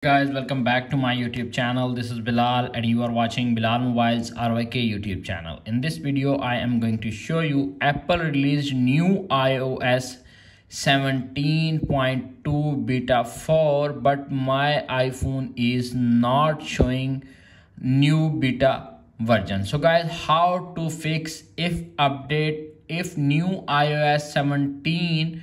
Guys, welcome back to my YouTube channel. This is Bilal and you are watching Bilal Mobiles RYK YouTube channel. In this video I am going to show you Apple released new iOS 17.2 beta 4, but my iPhone is not showing new beta version. So guys, how to fix if new iOS 17.2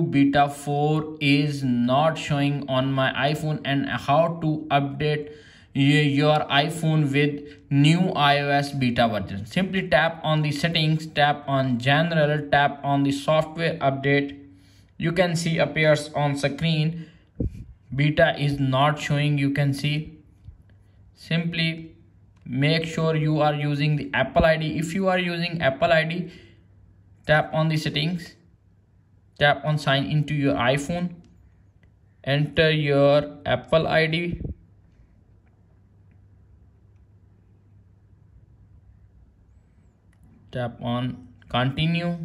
beta 4 is not showing on my iPhone, and how to update your iPhone with new iOS beta version. Simply tap on the settings, tap on general, tap on the software update. You can see appears on screen beta is not showing. You can see, simply make sure you are using the Apple ID. If you are using Apple ID, tap on the settings, tap on sign into your iPhone, enter your Apple ID, tap on continue,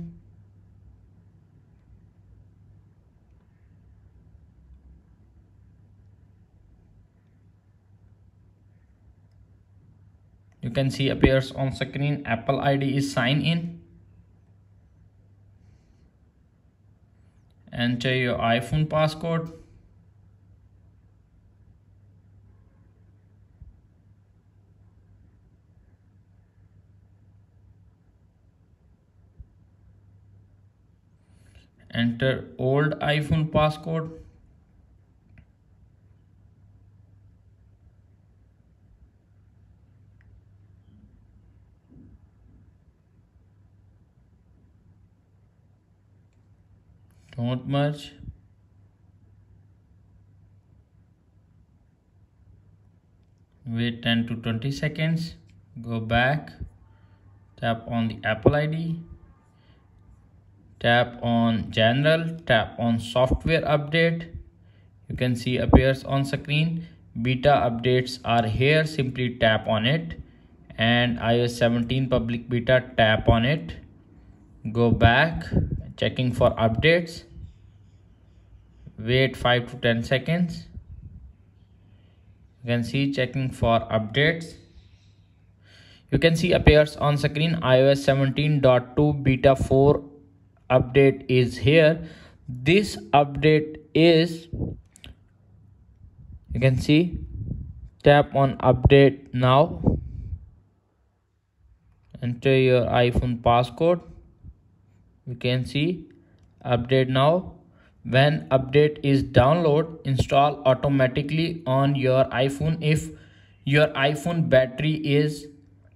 you can see appears on screen Apple ID is sign in. Enter your iPhone passcode. Enter old iPhone passcode. Don't merge. Wait 10 to 20 seconds. Go back. Tap on the Apple ID. Tap on general. Tap on software update. You can see appears on screen. Beta updates are here. Simply tap on it. And iOS 17 public beta, tap on it. Go back. Checking for updates. Wait 5 to 10 seconds. You can see checking for updates. You can see appears on screen iOS 17.2 beta 4 update is here. This update is, you can see, tap on update now. Enter your iPhone passcode. You can see update now. When update is download, install automatically on your iPhone if your iPhone battery is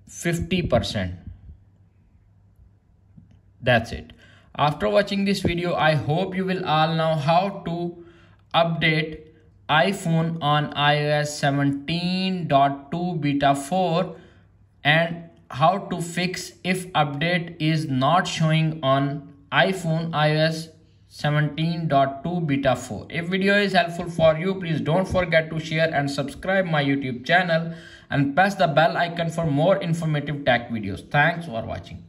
50%. That's it. After watching this video, I hope you will all know how to update iPhone on iOS 17.2 beta 4 and how to fix if update is not showing on iPhone iOS 17.2 beta 4. If video is helpful for you, please don't forget to share and subscribe my YouTube channel and press the bell icon for more informative tech videos. Thanks for watching.